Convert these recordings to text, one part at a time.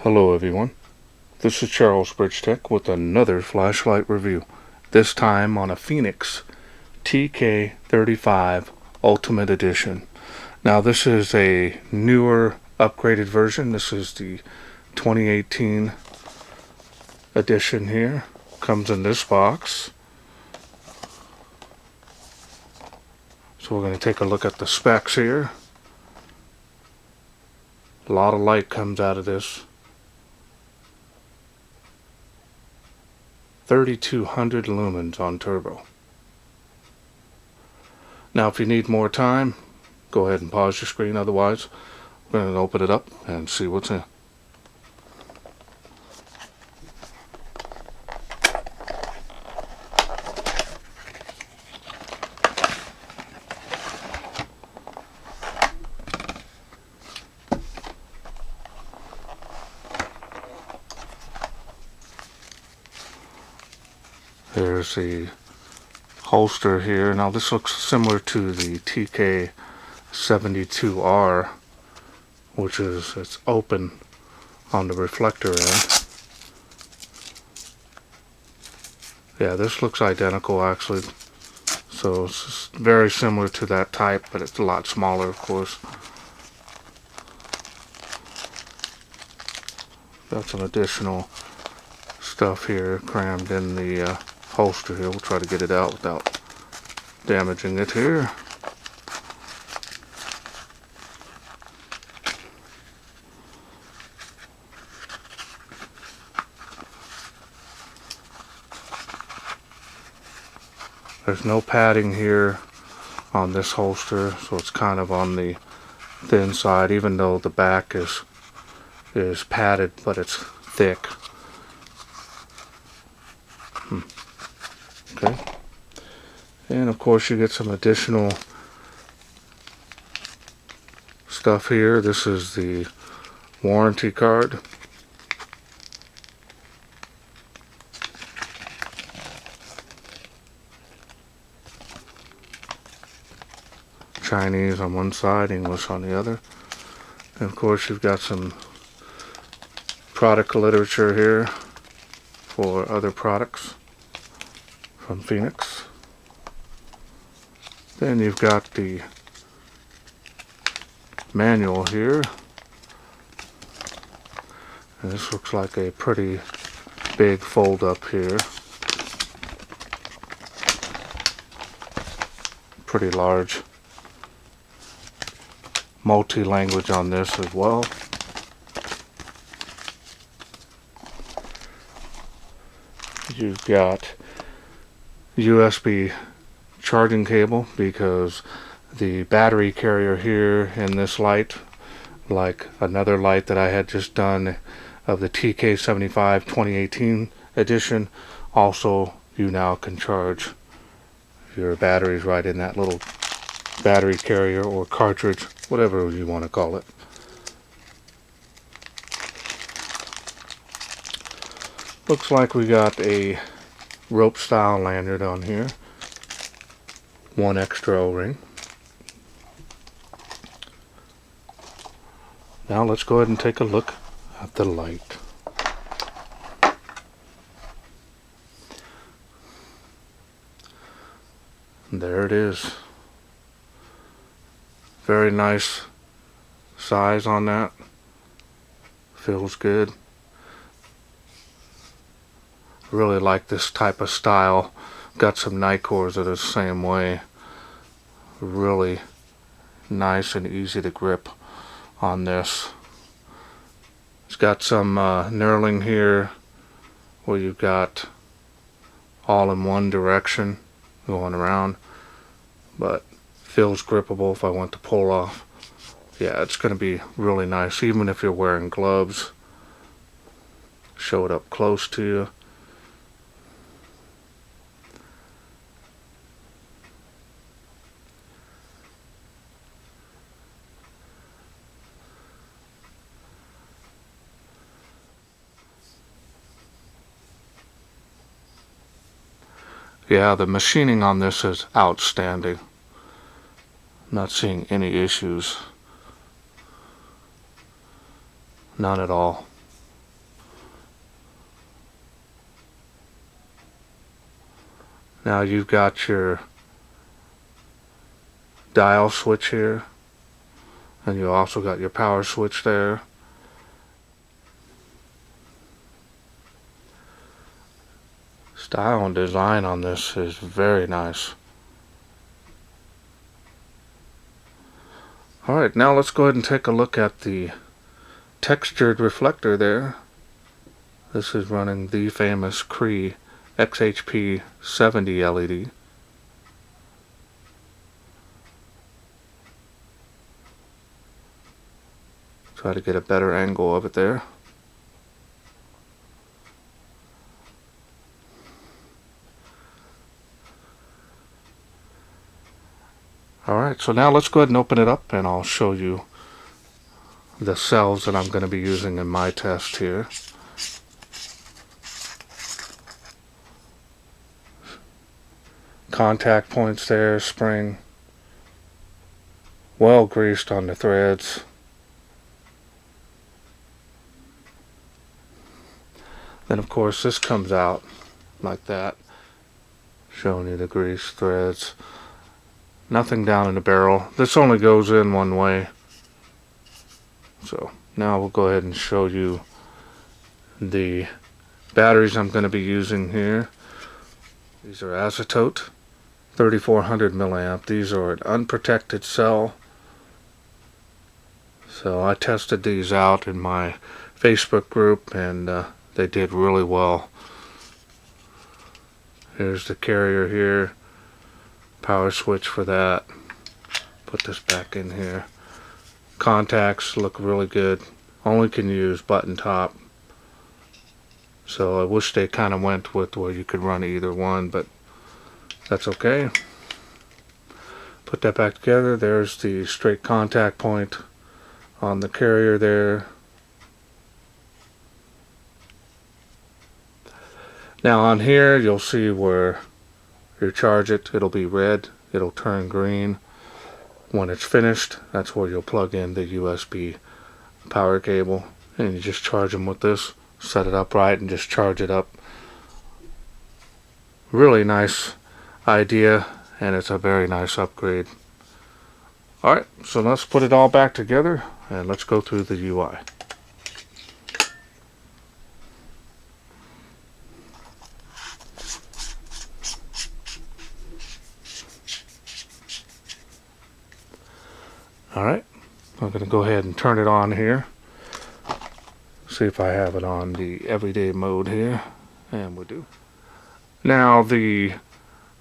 Hello everyone, this is Charles BridgTec with another flashlight review, this time on a Fenix TK35 Ultimate Edition. Now this is a newer upgraded version. This is the 2018 edition here. Comes in this box. So we're going to take a look at the specs here. A lot of light comes out of this. 3200 lumens on turbo. Now if you need more time, go ahead and pause your screen, otherwise we're going to open it up and see what's in. There's the holster here. Now this looks similar to the TK72R, which is it's open on the reflector end. Yeah, this looks identical actually. So it's very similar to that type, but it's a lot smaller, of course. Got some additional stuff here crammed in the holster here. We'll try to get it out without damaging it here. There's no padding here on this holster, so it's kind of on the thin side, even though the back is padded, but it's thick. Okay. And of course you get some additional stuff here. This is the warranty card. Chinese on one side, English on the other. And of course you've got some product literature here for other products from Fenix. Then you've got the manual here, and this looks like a pretty big fold up here. Pretty large. Multi-language on this as well. You've got USB charging cable, because the battery carrier here in this light, like another light that I had just done of the TK35 2018 edition, also you now can charge your batteries right in that little battery carrier or cartridge, whatever you want to call it. Looks like we got a rope style lanyard on here. One extra O-ring. Now let's go ahead and take a look at the light. There it is. Very nice size on that. Feels good. Really like this type of style. Got some Nicors that are the same way. Really nice and easy to grip on this. It's got some knurling here where you've got all in one direction going around, but feels grippable if I want to pull off. Yeah, it's going to be really nice even if you're wearing gloves. Show it up close to you. Yeah, the machining on this is outstanding. Not seeing any issues. None at all. Now you've got your dial switch here, and you also got your power switch there. Style and design on this is very nice. Alright, now let's go ahead and take a look at the textured reflector there. This is running the famous Cree XHP 70 LED. Try to get a better angle of it there. Alright, so now let's go ahead and open it up and I'll show you the cells that I'm going to be using in my test here. Contact points there, spring, well greased on the threads. Then of course this comes out like that, showing you the grease threads. Nothing down in the barrel. This only goes in one way. So now we'll go ahead and show you the batteries I'm going to be using here. These are Azotote 3400 milliamp. These are an unprotected cell. So I tested these out in my Facebook group and they did really well. Here's the carrier here. Power switch for that. Put this back in here. Contacts look really good. Only can use button top. So I wish they kind of went with where you could run either one, but that's okay. Put that back together. There's the straight contact point on the carrier there. Now on here you'll see where you charge it, it'll be red, it'll turn green. When it's finished, that's where you'll plug in the USB power cable, and you just charge them with this. Set it up right and just charge it up. Really nice idea, and it's a very nice upgrade. Alright, so let's put it all back together and let's go through the UI. Alright, I'm going to go ahead and turn it on here. See if I have it on the everyday mode here. And we do. Now the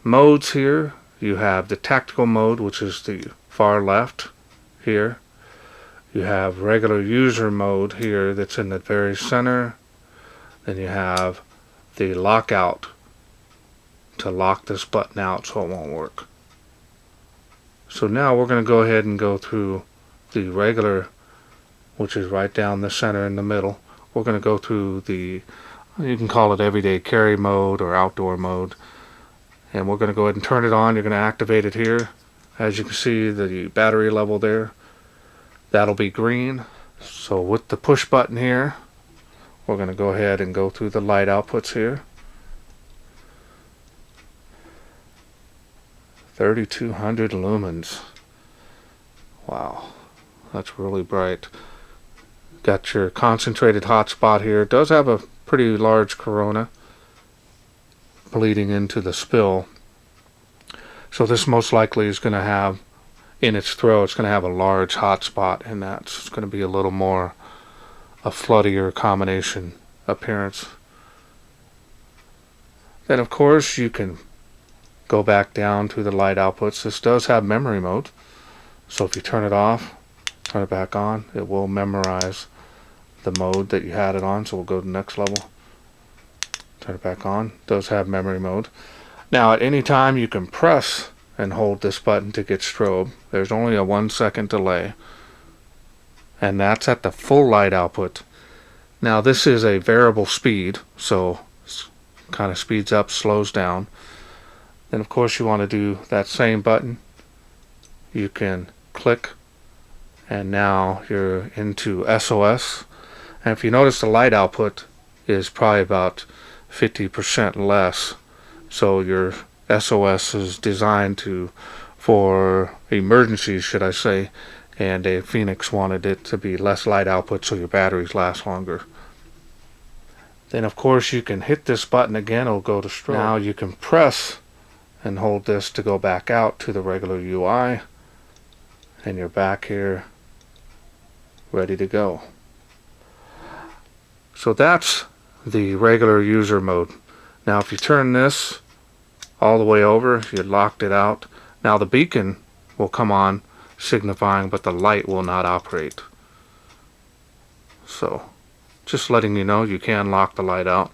modes here, you have the tactical mode, which is the far left here. You have regular user mode here that's in the very center. Then you have the lockout to lock this button out so it won't work. So now we're going to go ahead and go through the regular, which is right down the center in the middle. We're going to go through the, you can call it everyday carry mode or outdoor mode. And we're going to go ahead and turn it on. You're going to activate it here. As you can see, the battery level there, that'll be green. So with the push button here, we're going to go ahead and go through the light outputs here. 3200 lumens. Wow, that's really bright. Got your concentrated hotspot here. It does have a pretty large corona bleeding into the spill. So this most likely is going to have, in its throw, it's going to have a large hotspot, and that's going to be a little more a floodier combination appearance. Then of course you can go back down to the light outputs. This does have memory mode, so if you turn it off, turn it back on, it will memorize the mode that you had it on. So we'll go to the next level, turn it back on. It does have memory mode. Now at any time you can press and hold this button to get strobe. There's only a 1 second delay, and that's at the full light output. Now this is a variable speed, so it kind of speeds up, slows down. Then of course you want to do that same button. You can click, and now you're into SOS. And if you notice, the light output is probably about 50% less. So your SOS is designed for emergencies, should I say, and a Fenix wanted it to be less light output so your batteries last longer. Then of course you can hit this button again, it'll go to strobe. Now you can press and hold this to go back out to the regular UI, and you're back here ready to go. So that's the regular user mode. Now if you turn this all the way over, you locked it out. Now the beacon will come on signifying, but the light will not operate. So just letting you know, you can lock the light out,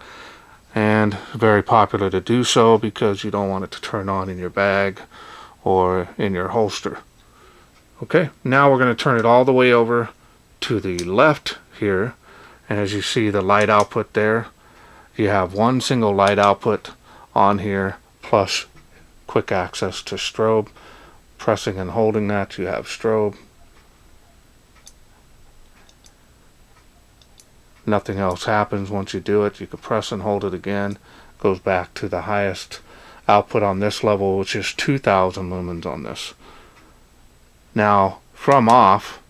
and very popular to do so because you don't want it to turn on in your bag or in your holster. Okay, now we're going to turn it all the way over to the left here, and as you see the light output there, you have one single light output on here plus quick access to strobe. Pressing and holding that, you have strobe. Nothing else happens once you do it. You can press and hold it again. Goes back to the highest output on this level, which is 2000 lumens on this. Now from off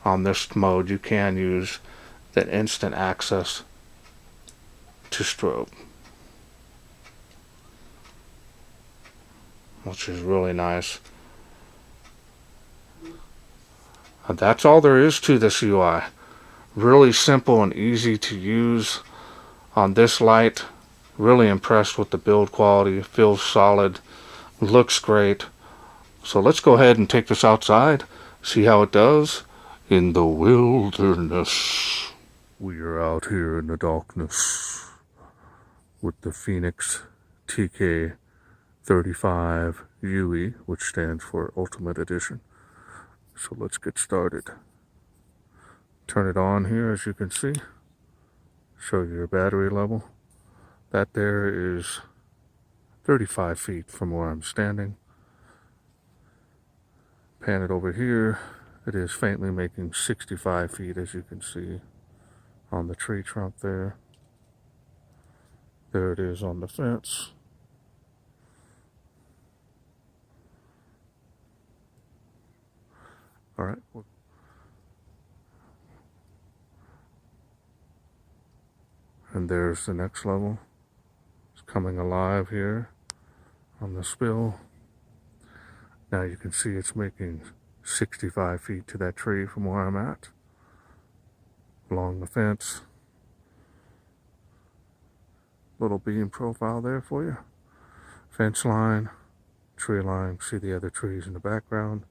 on this mode, you can use that instant access to strobe, which is really nice. And that's all there is to this UI. Really simple and easy to use on this light. Really impressed with the build quality. It feels solid, looks great. So let's go ahead and take this outside, see how it does in the wilderness. We are out here in the darkness with the Fenix TK35 UE, which stands for Ultimate Edition. So let's get started. Turn it on here, as you can see. Show you your battery level. That there is 35 feet from where I'm standing. Pan it over here. It is faintly making 65 feet, as you can see on the tree trunk there. There it is on the fence. All right. And there's the next level. It's coming alive here on the spill. Now you can see it's making 65 feet to that tree from where I'm at, along the fence. Little beam profile there for you. Fence line, tree line, see the other trees in the background.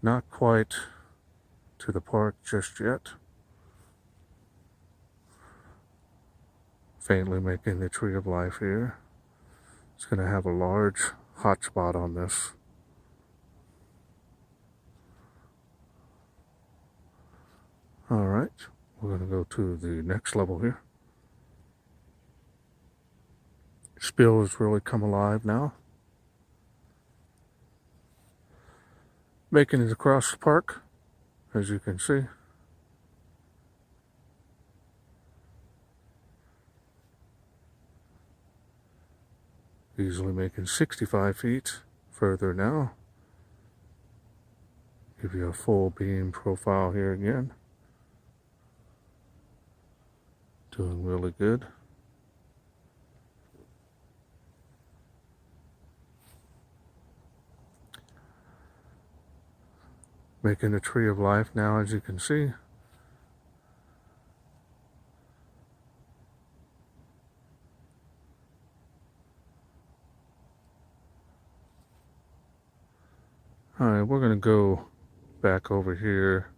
Not quite to the park just yet. Faintly making the tree of life here. It's going to have a large hot spot on this. Alright, we're going to go to the next level here. Spill has really come alive now. Making it across the park, as you can see. Easily making 65 feet further now. Give you a full beam profile here again. Doing really good. Making a tree of life now, as you can see. Alright, we're going to go back over here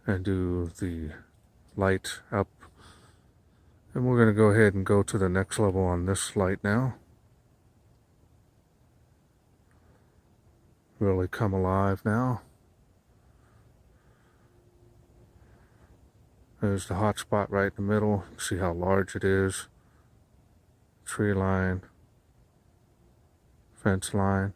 and do the light up. And we're going to go ahead and go to the next level on this light now. Really come alive now. There's the hot spot right in the middle. See how large it is. Tree line. Fence line.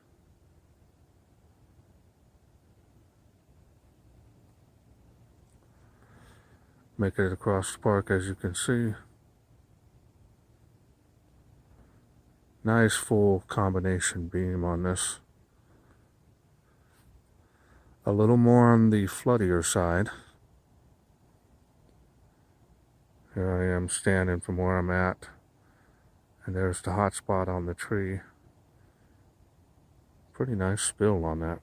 Make it across the park, as you can see. Nice full combination beam on this. A little more on the floodier side. Here I am standing from where I'm at, and there's the hot spot on the tree. Pretty nice spill on that.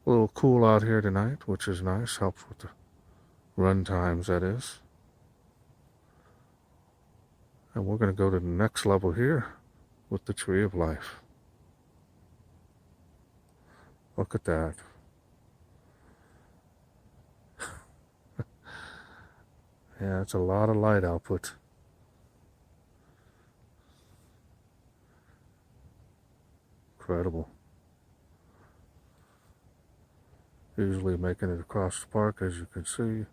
A little cool out here tonight, which is nice. Helps with the run times, that is. And we're going to go to the next level here with the Tree of Life. Look at that. Yeah, it's a lot of light output. Incredible. Easily making it across the park, as you can see.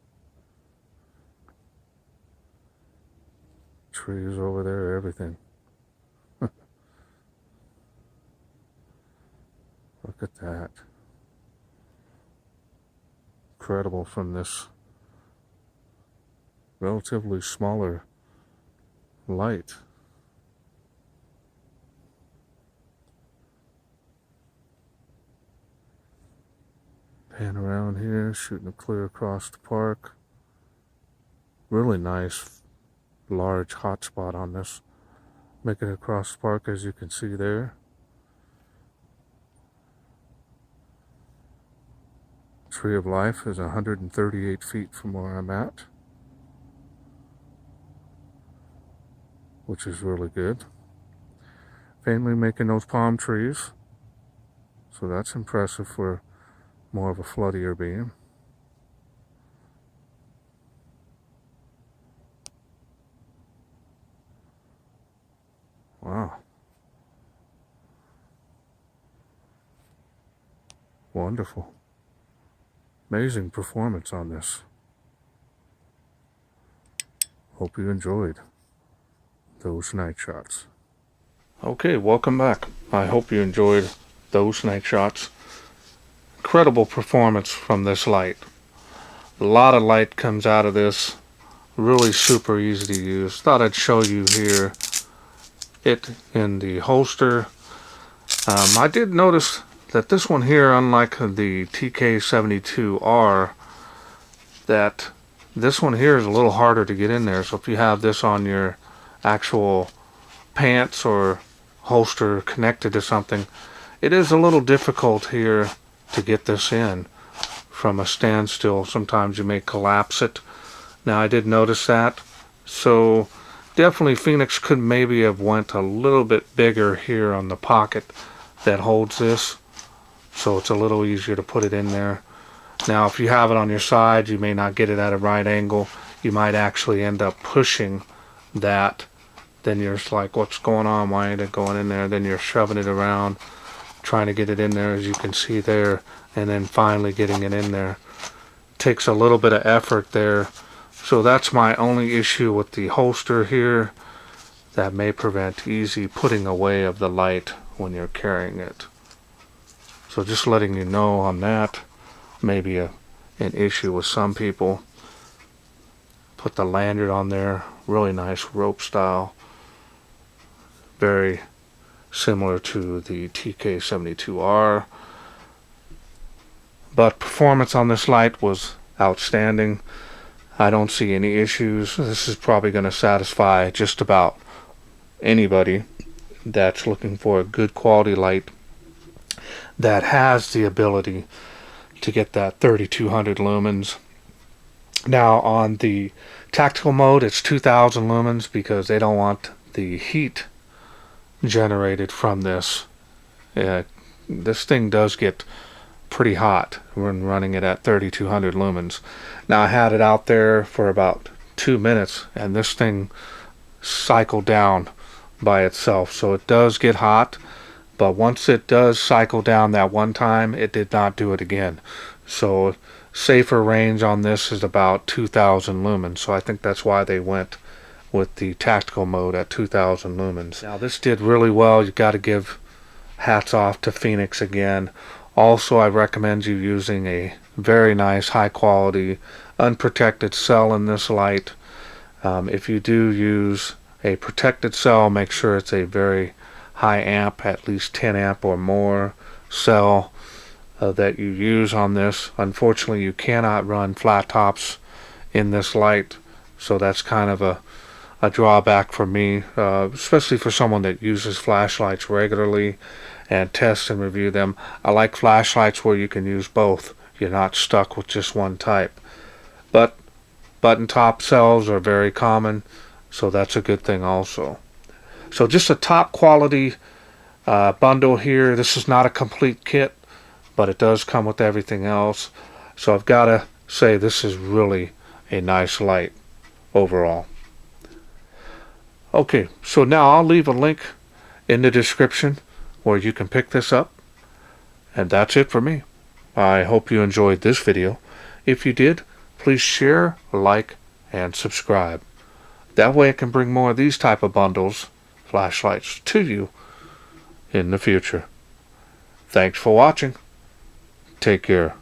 Trees over there, everything. Look at that. Incredible from this relatively smaller light. Pan around here, shooting it clear across the park. Really nice, large hot spot on this. Making it across the park, as you can see there. Tree of Life is 138 feet from where I'm at, which is really good. Family making those palm trees, so that's impressive for more of a floodier beam. Wow. Wonderful. Amazing performance on this. Hope you enjoyed those night shots. Okay, welcome back. I hope you enjoyed those night shots. Incredible performance from this light. A lot of light comes out of this. Really super easy to use. Thought I'd show you here it in the holster. I did notice that this one here, unlike the TK35, that this one here is a little harder to get in there. So if you have this on your actual pants or holster connected to something, it is a little difficult here to get this in from a standstill. Sometimes you may collapse it. Now I did notice that, so definitely Fenix could maybe have went a little bit bigger here on the pocket that holds this, so it's a little easier to put it in there. Now if you have it on your side, you may not get it at a right angle. You might actually end up pushing that. Then you're just like, what's going on? Why ain't it going in there? Then you're shoving it around, trying to get it in there, as you can see there, and then finally getting it in there. Takes a little bit of effort there. So that's my only issue with the holster here. That may prevent easy putting away of the light when you're carrying it. So just letting you know on that. Maybe an issue with some people. Put the lanyard on there. Really nice rope style. Very similar to the TK72R. But performance on this light was outstanding. I don't see any issues. This is probably going to satisfy just about anybody that's looking for a good quality light that has the ability to get that 3200 lumens. Now on the tactical mode, it's 2000 lumens because they don't want the heat generated from this. This thing does get pretty hot when running it at 3200 lumens. Now I had it out there for about 2 minutes and this thing cycled down by itself, so it does get hot, but once it does cycle down that one time, it did not do it again. So safer range on this is about 2000 lumens, so I think that's why they went with the tactical mode at 2000 lumens. Now this did really well. You got to give hats off to Fenix again. Also, I recommend you using a very nice high quality unprotected cell in this light. If you do use a protected cell, make sure it's a very high amp, at least 10 amp or more cell that you use on this. Unfortunately, you cannot run flat tops in this light, so that's kind of a drawback for me, especially for someone that uses flashlights regularly and tests and review them. I like flashlights where you can use both. You're not stuck with just one type. But button top cells are very common, so that's a good thing also. So just a top quality bundle here. This is not a complete kit, but it does come with everything else. So I've got to say this is really a nice light overall. Okay, so now I'll leave a link in the description where you can pick this up. And that's it for me. I hope you enjoyed this video. If you did, please share, like, and subscribe. That way I can bring more of these type of bundles, flashlights, to you in the future. Thanks for watching. Take care.